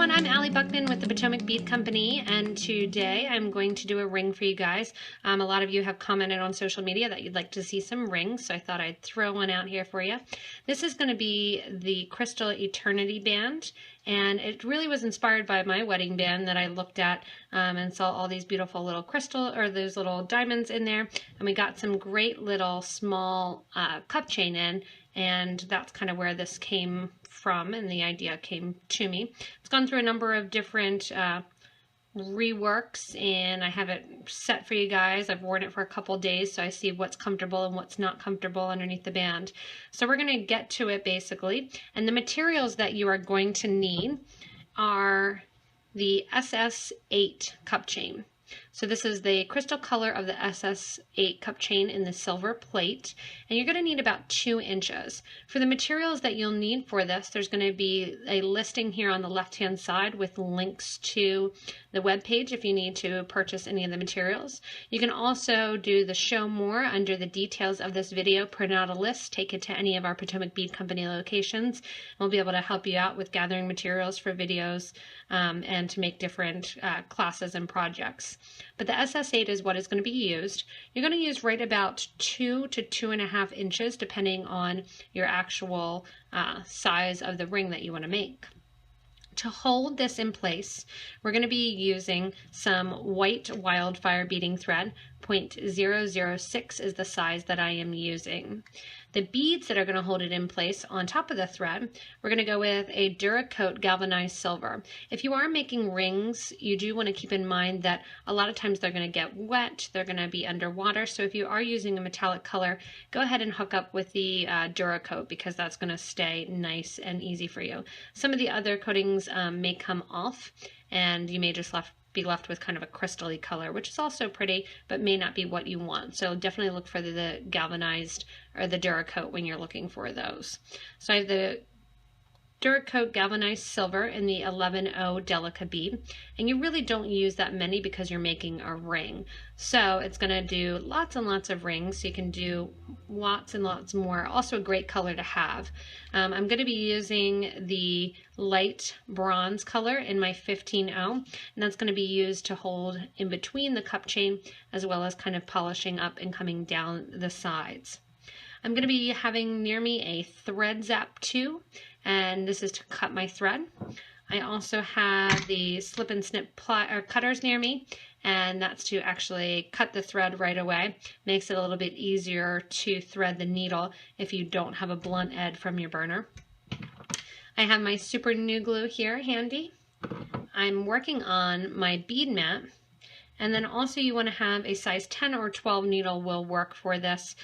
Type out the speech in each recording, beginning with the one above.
everyone, I'm Allie Buchman with the Potomac Bead Company, and today I'm going to do a ring for you guys. A lot of you have commented on social media that you'd like to see some rings, so I thought I'd throw one out here for you. This is going to be the Crystal Eternity Band, and it really was inspired by my wedding band that I looked at and saw all these beautiful little crystal, or those little diamonds in there, and we got some great little small cup chain in, and that's kind of where this came from, and the idea came to me. It's gone through a number of different reworks, and I have it set for you guys. I've worn it for a couple days, so I see what's comfortable and what's not comfortable underneath the band. So we're going to get to it basically, and the materials that you are going to need are the SS8 cup chain. So this is the crystal color of the SS8 cup chain in the silver plate, and you're going to need about 2 inches. For the materials that you'll need for this, there's going to be a listing here on the left-hand side with links to the web page if you need to purchase any of the materials. You can also do the show more under the details of this video, print out a list, take it to any of our Potomac Bead Company locations. We'll be able to help you out with gathering materials for videos and to make different classes and projects. But the SS8 is what is going to be used. You're going to use right about 2 to 2.5 inches depending on your actual size of the ring that you want to make. To hold this in place, we're going to be using some white wildfire beading thread. 0.006 is the size that I am using. The beads that are going to hold it in place on top of the thread, we're going to go with a Duracoat galvanized silver. If you are making rings, you do want to keep in mind that a lot of times they're going to get wet, they're going to be underwater, so if you are using a metallic color, go ahead and hook up with the Duracoat because that's going to stay nice and easy for you. Some of the other coatings may come off, and you may just be left with kind of a crystal-y color, which is also pretty, but may not be what you want. So definitely look for the galvanized or the Duracoat when you're looking for those. So I have the Duracoat galvanized silver in the 11O Delica bead, and you really don't use that many because you're making a ring. So it's going to do lots and lots of rings, so you can do lots and lots more. Also a great color to have. I'm going to be using the light bronze color in my 15O, and that's going to be used to hold in between the cup chain as well as kind of polishing up and coming down the sides. I'm going to be having near me a thread zap 2, and this is to cut my thread. I also have the slip and snip cutters near me, and that's to actually cut the thread right away. Makes it a little bit easier to thread the needle if you don't have a blunt edge from your burner. I have my super new glue here handy. I'm working on my bead mat. And then also you want to have a size 10 or 12 needle will work for this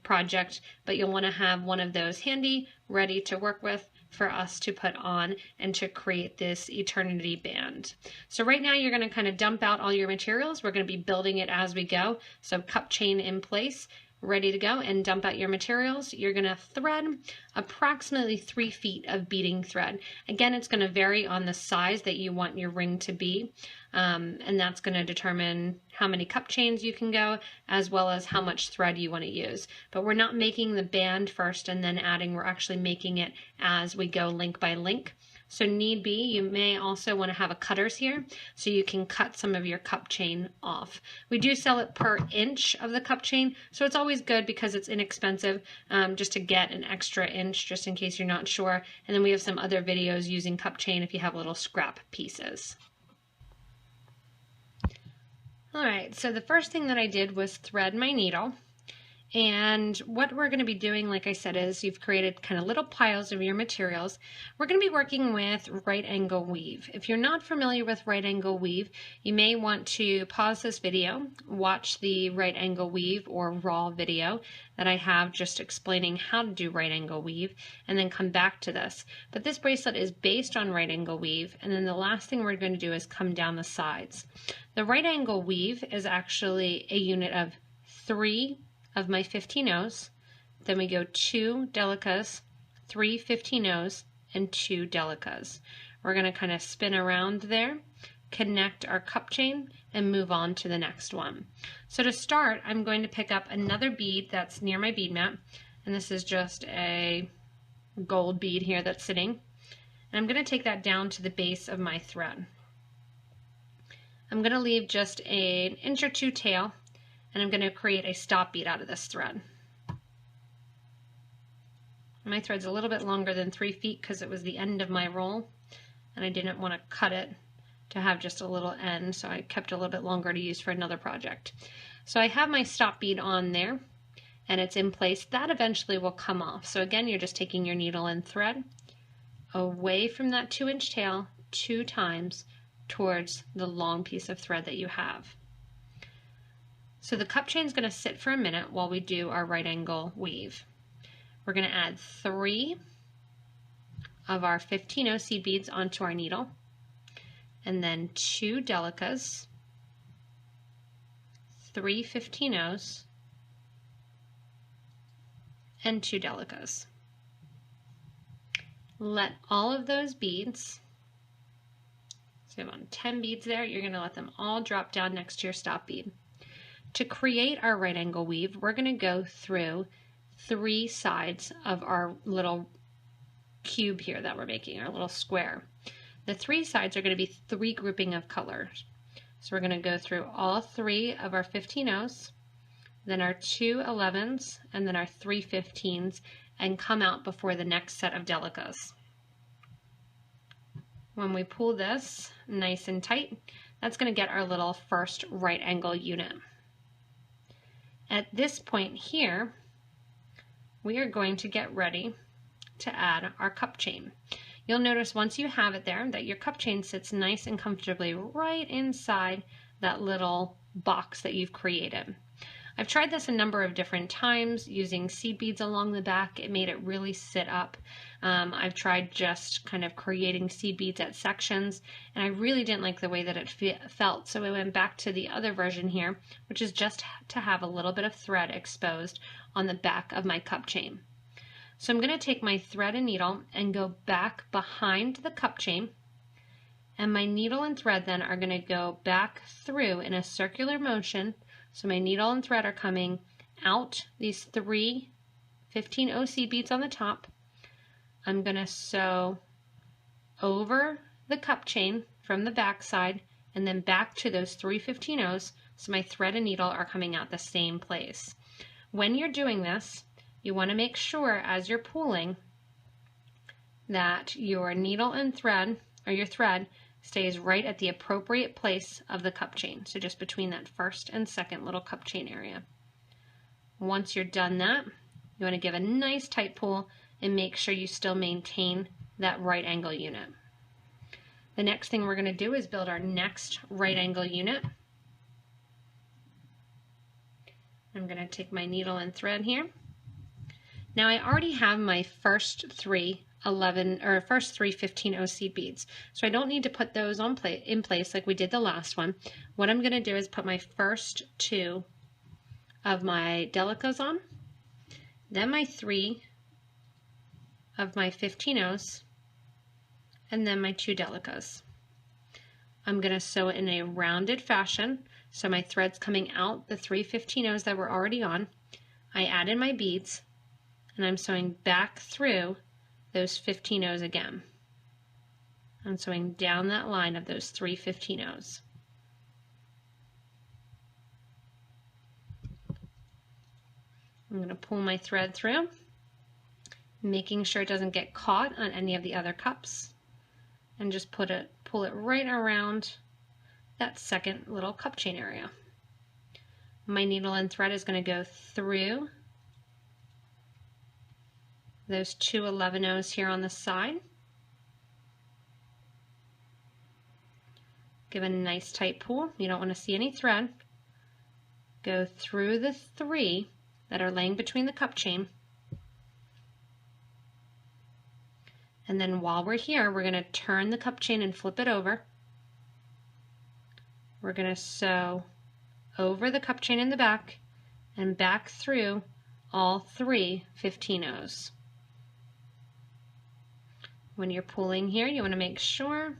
project, but you'll want to have one of those handy, ready to work with for us to put on and to create this eternity band. So right now you're going to kind of dump out all your materials. We're going to be building it as we go. So cup chain in place, ready to go, and dump out your materials. You're going to thread approximately 3 feet of beading thread. Again, it's going to vary on the size that you want your ring to be, and that's going to determine how many cup chains you can go, as well as how much thread you want to use. But we're not making the band first and then adding, we're actually making it as we go link by link. So need be, you may also want to have a cutters here so you can cut some of your cup chain off. We do sell it per inch of the cup chain, so it's always good because it's inexpensive just to get an extra inch just in case you're not sure. And then we have some other videos using cup chain if you have little scrap pieces. Alright, so the first thing that I did was thread my needle. And what we're going to be doing, like I said, is you've created kind of little piles of your materials. We're going to be working with right angle weave. If you're not familiar with right angle weave, you may want to pause this video, watch the right angle weave or raw video that I have just explaining how to do right angle weave, and then come back to this. But this bracelet is based on right angle weave, and then the last thing we're going to do is come down the sides. The right angle weave is actually a unit of 3 of my 15Os, then we go 2 Delicas, 3 15Os, and 2 Delicas. We're going to kind of spin around there, connect our cup chain, and move on to the next one. So to start, I'm going to pick up another bead that's near my bead mat, and this is just a gold bead here that's sitting. And I'm going to take that down to the base of my thread. I'm going to leave just an inch or two tail, and I'm going to create a stop bead out of this thread. My thread's a little bit longer than 3 feet because it was the end of my roll, and I didn't want to cut it to have just a little end, so I kept a little bit longer to use for another project. So I have my stop bead on there, and it's in place. That eventually will come off. So again, you're just taking your needle and thread away from that 2-inch tail 2 times towards the long piece of thread that you have. So the cup chain is going to sit for a minute while we do our right angle weave. We're going to add 3 of our 15-0 seed beads onto our needle, and then 2 Delicas, 3 15-0s, and 2 Delicas. Let all of those beads, so you have on 10 beads there, you're going to let them all drop down next to your stop bead. To create our right angle weave, we're going to go through 3 sides of our little cube here that we're making, our little square. The 3 sides are going to be 3 grouping of colors. So we're going to go through all 3 of our 15-0s, then our 2 11s, and then our 3 15s, and come out before the next set of Delicas. When we pull this nice and tight, that's going to get our little first right angle unit. At this point here, we are going to get ready to add our cup chain. You'll notice once you have it there that your cup chain sits nice and comfortably right inside that little box that you've created. I've tried this a number of different times using seed beads along the back. It made it really sit up. I've tried just kind of creating seed beads at sections, and I really didn't like the way that it felt. So I went back to the other version here, which is just to have a little bit of thread exposed on the back of my cup chain. So I'm going to take my thread and needle and go back behind the cup chain, and my needle and thread then are going to go back through in a circular motion. So my needle and thread are coming out these 3 15-0 seed beads on the top. I'm going to sew over the cup chain from the back side and then back to those 3 15-0s, so my thread and needle are coming out the same place. When you're doing this, you want to make sure as you're pulling that your needle and thread, or your thread, stays right at the appropriate place of the cup chain. So just between that first and second little cup chain area. Once you're done that, you want to give a nice tight pull and make sure you still maintain that right angle unit. The next thing we're going to do is build our next right angle unit. I'm going to take my needle and thread here. Now I already have my first 3 15-0 seed beads, so I don't need to put those in place like we did the last one. What I'm going to do is put my first 2 of my Delicas on, then my 3 of my 15-0s, and then my 2 Delicas. I'm going to sew it in a rounded fashion, so my thread's coming out the 3 15-0s that were already on. I added my beads, and I'm sewing back through those 15-0s again. I'm sewing down that line of those 3 15-0s. I'm going to pull my thread through, making sure it doesn't get caught on any of the other cups, and just pull it right around that second little cup chain area. My needle and thread is going to go through those 2 11-0s here on the side. Give a nice tight pull. You don't want to see any thread. Go through the 3 that are laying between the cup chain. And then while we're here, we're going to turn the cup chain and flip it over. We're going to sew over the cup chain in the back and back through all 3 15-0s. When you're pulling here, you want to make sure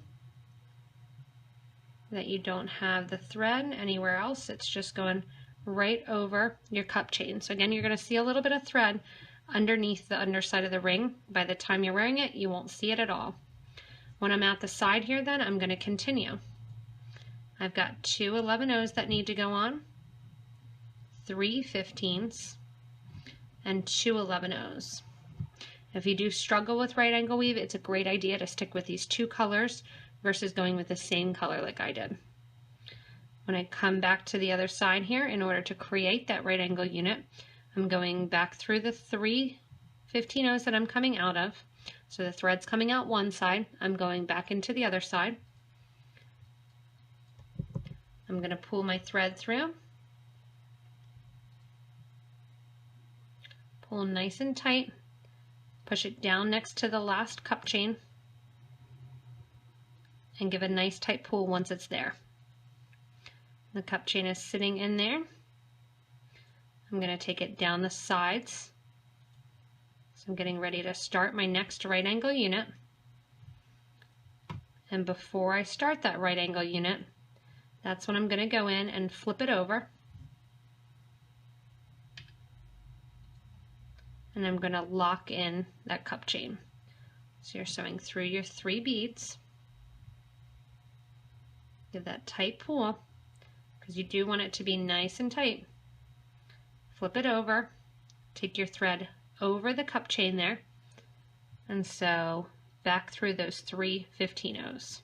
that you don't have the thread anywhere else. It's just going right over your cup chain. So again, you're going to see a little bit of thread underneath the underside of the ring. By the time you're wearing it, you won't see it at all. When I'm at the side here, then I'm going to continue. I've got 2 11/0s that need to go on, 3 15s, and 2 11/0s. If you do struggle with right angle weave, it's a great idea to stick with these 2 colors versus going with the same color like I did. When I come back to the other side here, in order to create that right angle unit, I'm going back through the 3 15/0s that I'm coming out of. So the thread's coming out one side, I'm going back into the other side. I'm going to pull my thread through, pull nice and tight, push it down next to the last cup chain, and give a nice tight pull once it's there. The cup chain is sitting in there. I'm going to take it down the sides. So I'm getting ready to start my next right angle unit. And before I start that right angle unit, that's when I'm going to go in and flip it over. And I'm going to lock in that cup chain. So you're sewing through your 3 beads. Give that tight pull, because you do want it to be nice and tight. Flip it over, take your thread over the cup chain there, and sew back through those 3 15/0s.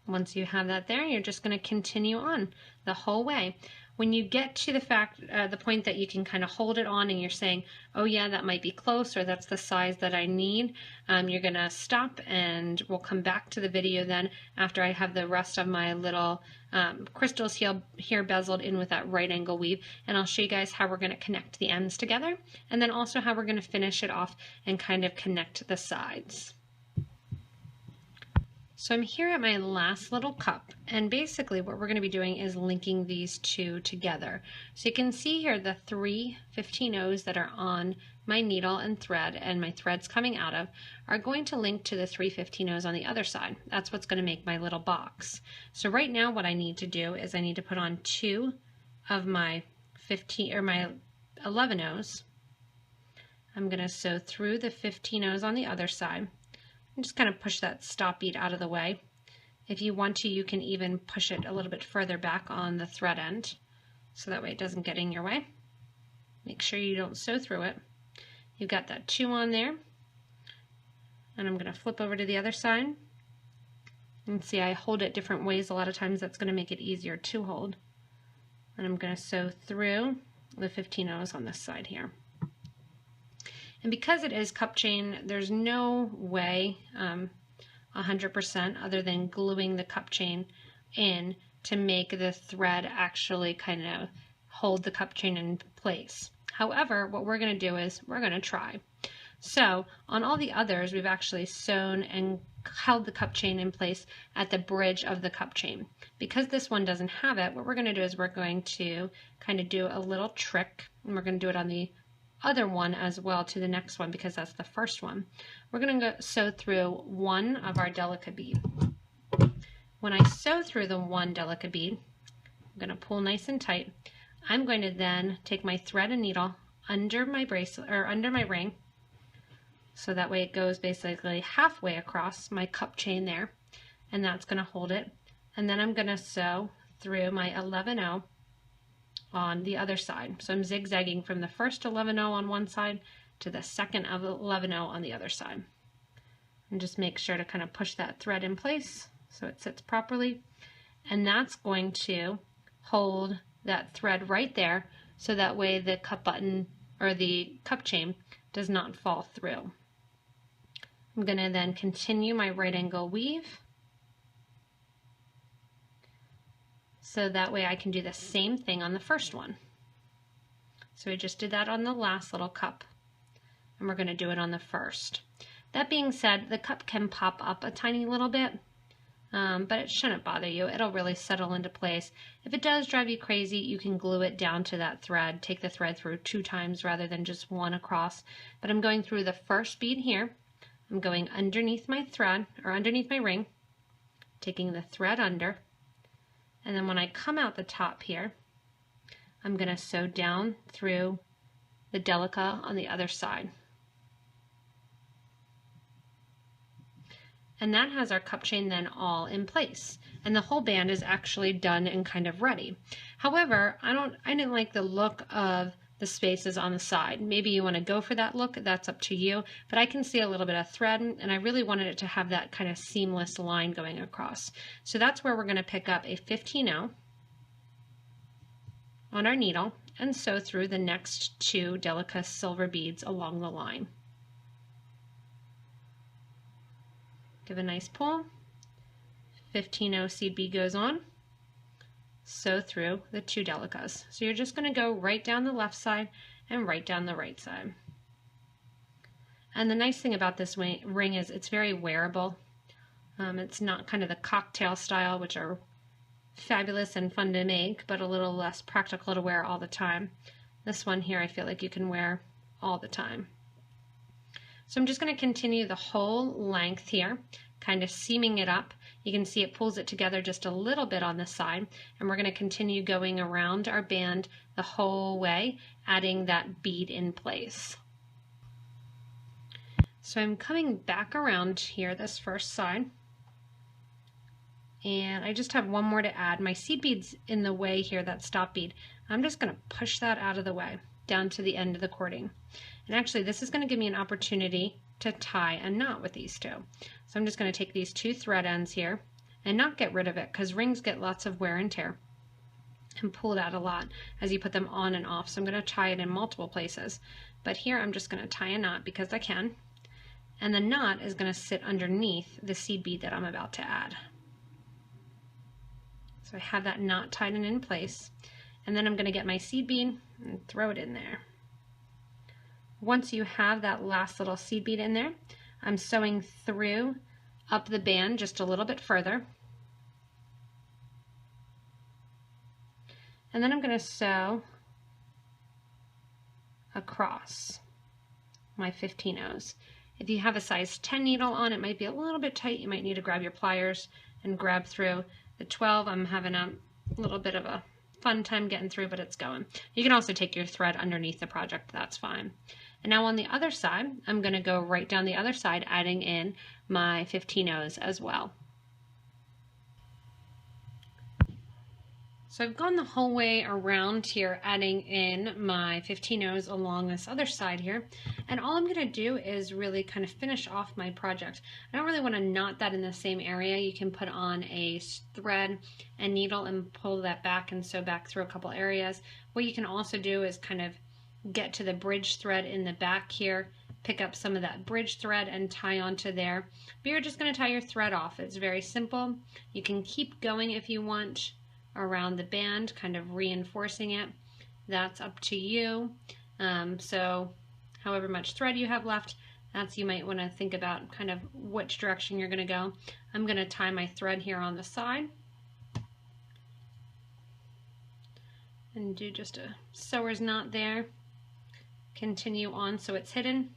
Once you have that there, you're just going to continue on the whole way. When you get to the point that you can kind of hold it on and you're saying, oh yeah, that might be close, or that's the size that I need, you're going to stop, and we'll come back to the video then after I have the rest of my little crystals here bezeled in with that right angle weave, and I'll show you guys how we're going to connect the ends together, and then also how we're going to finish it off and kind of connect the sides. So I'm here at my last little cup, and basically what we're going to be doing is linking these 2 together. So you can see here the 3 15/0s that are on my needle and thread, and my threads coming out of, are going to link to the 3 15/0s on the other side. That's what's going to make my little box. So right now what I need to do is I need to put on 2 of my 11/0s. I'm going to sew through the 15/0s on the other side. And just kind of push that stop bead out of the way. If you want to, you can even push it a little bit further back on the thread end, so that way it doesn't get in your way. Make sure you don't sew through it. You've got that 2 on there, and I'm going to flip over to the other side. And see, I hold it different ways. A lot of times that's going to make it easier to hold. And I'm going to sew through the 15/0s on this side here. And because it is cup chain, there's no way 100% other than gluing the cup chain in to make the thread actually kind of hold the cup chain in place. However, what we're going to do is we're going to try. So on all the others, we've actually sewn and held the cup chain in place at the bridge of the cup chain. Because this one doesn't have it, what we're going to do is we're going to kind of do a little trick, and we're going to do it on the other one as well to the next one, because that's the first one. We're going to sew through 1 of our Delica bead. When I sew through the 1 Delica bead, I'm going to pull nice and tight. I'm going to then take my thread and needle under my bracelet, or under my ring, so that way it goes basically halfway across my cup chain there, and that's going to hold it. And then I'm going to sew through my 11/0 on the other side. So I'm zigzagging from the first 11/0 on one side to the second of 11/0 on the other side. And just make sure to kind of push that thread in place so it sits properly. And that's going to hold that thread right there, so that way the cup button or the cup chain does not fall through. I'm going to then continue my right angle weave, so that way I can do the same thing on the first one. So we just did that on the last little cup, and we're going to do it on the first. That being said, the cup can pop up a tiny little bit, but it shouldn't bother you. It'll really settle into place. If it does drive you crazy, you can glue it down to that thread. Take the thread through 2 times rather than just 1 across. But I'm going through the first bead here. I'm going underneath my thread, or underneath my ring, taking the thread under, and then when I come out the top here, I'm going to sew down through the Delica on the other side. And that has our cup chain then all in place. And the whole band is actually done and kind of ready. However, I didn't like the look of the spaces on the side. Maybe you want to go for that look, that's up to you, but I can see a little bit of thread and I really wanted it to have that kind of seamless line going across. So that's where we're going to pick up a 15-0 on our needle and sew through the next 2 Delica silver beads along the line. Give a nice pull, 15-0 seed bead goes on, sew through the 2 Delicas. So you're just going to go right down the left side and right down the right side. And the nice thing about this ring is it's very wearable. It's not kind of the cocktail style, which are fabulous and fun to make, but a little less practical to wear all the time. This one here I feel like you can wear all the time. So I'm just going to continue the whole length here, kind of seaming it up. You can see it pulls it together just a little bit on the side, and we're going to continue going around our band the whole way, adding that bead in place. So I'm coming back around here, this first side, and I just have one more to add. My seed bead's in the way here, that stop bead. I'm just going to push that out of the way down to the end of the cording. And actually this is going to give me an opportunity to tie a knot with these 2. So I'm just going to take these 2 thread ends here and not get rid of it, because rings get lots of wear and tear and pull it out a lot as you put them on and off. So I'm going to tie it in multiple places, but here I'm just going to tie a knot because I can, and the knot is going to sit underneath the seed bead that I'm about to add. So I have that knot tied in place, and then I'm going to get my seed bead and throw it in there. Once you have that last little seed bead in there, I'm sewing through up the band just a little bit further. And then I'm going to sew across my 15-0s. If you have a size 10 needle on, it might be a little bit tight. You might need to grab your pliers and grab through. The 12, I'm having a little bit of a fun time getting through, but it's going. You can also take your thread underneath the project, that's fine. And now on the other side, I'm going to go right down the other side, adding in my 15-0s as well. So I've gone the whole way around here, adding in my 15-0s along this other side here. And all I'm going to do is really kind of finish off my project. I don't really want to knot that in the same area. You can put on a thread and needle and pull that back and sew back through a couple areas. What you can also do is kind of get to the bridge thread in the back here, pick up some of that bridge thread and tie onto there. But you're just going to tie your thread off. It's very simple. You can keep going if you want around the band, kind of reinforcing it. That's up to you. So however much thread you have left, you might want to think about kind of which direction you're going to go. I'm going to tie my thread here on the side and do just a sewer's knot there. Continue on so it's hidden.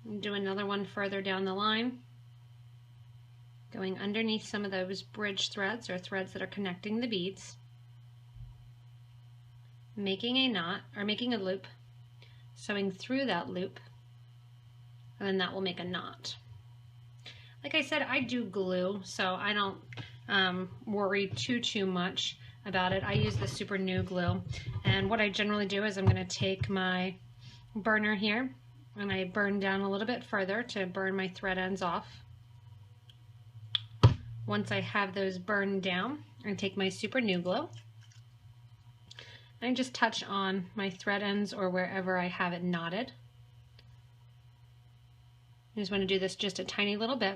And do another one further down the line, going underneath some of those bridge threads or threads that are connecting the beads, making a knot or making a loop, sewing through that loop, and then that will make a knot. Like I said, I do glue, so I don't worry too much about it. I use the super new glue, and what I generally do is I'm going to take my burner here and I burn down a little bit further to burn my thread ends off. Once I have those burned down, I take my super new glue and I just touch on my thread ends or wherever I have it knotted. You just want to do this just a tiny little bit.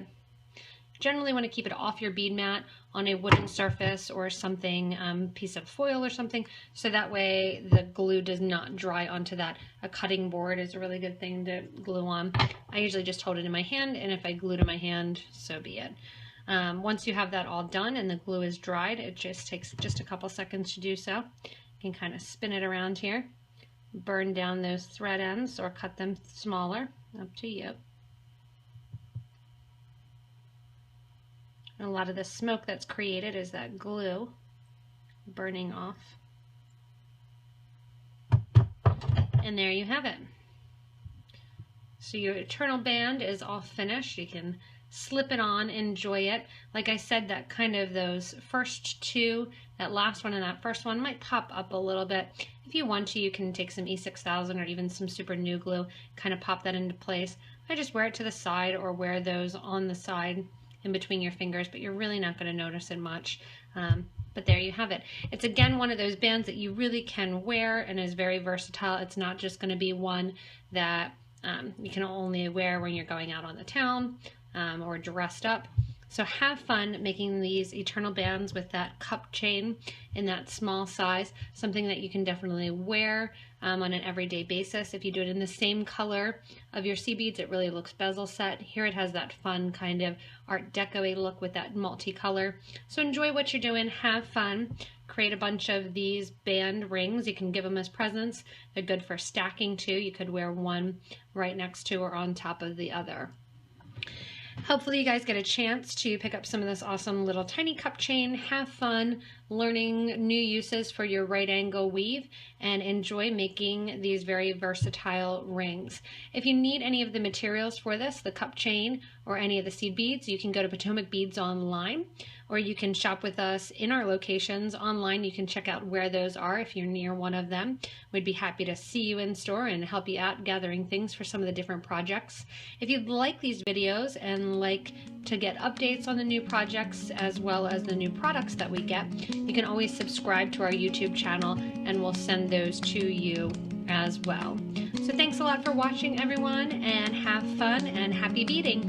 Generally want to keep it off your bead mat on a wooden surface or something, piece of foil or something, so that way the glue does not dry onto that. A cutting board is a really good thing to glue on. I usually just hold it in my hand, and if I glue to my hand, so be it. Once you have that all done and the glue is dried, it just takes just a couple seconds to do so. You can kind of spin it around here, burn down those thread ends or cut them smaller, up to you. And a lot of the smoke that's created is that glue burning off. And there you have it. So your eternal band is all finished. You can slip it on, enjoy it. Like I said, that kind of those first two, that last one and that first one might pop up a little bit. If you want to, you can take some E6000 or even some super new glue, kind of pop that into place. I just wear it to the side or wear those on the side in between your fingers, but you're really not going to notice it much. But there you have it. It's again one of those bands that you really can wear and is very versatile. It's not just going to be one that you can only wear when you're going out on the town or dressed up. So have fun making these eternal bands with that cup chain in that small size, something that you can definitely wear on an everyday basis. If you do it in the same color of your sea beads, it really looks bezel set. Here it has that fun kind of Art Deco-y look with that multicolor. So enjoy what you're doing, have fun. Create a bunch of these band rings. You can give them as presents. They're good for stacking too. You could wear one right next to or on top of the other. Hopefully you guys get a chance to pick up some of this awesome little tiny cup chain, have fun learning new uses for your right angle weave, and enjoy making these very versatile rings. If you need any of the materials for this, the cup chain or any of the seed beads, you can go to PotomacBeads online, or you can shop with us in our locations online. You can check out where those are if you're near one of them. We'd be happy to see you in store and help you out gathering things for some of the different projects. If you'd like these videos and like to get updates on the new projects as well as the new products that we get, you can always subscribe to our YouTube channel and we'll send those to you as well. So thanks a lot for watching, everyone, and have fun and happy beading.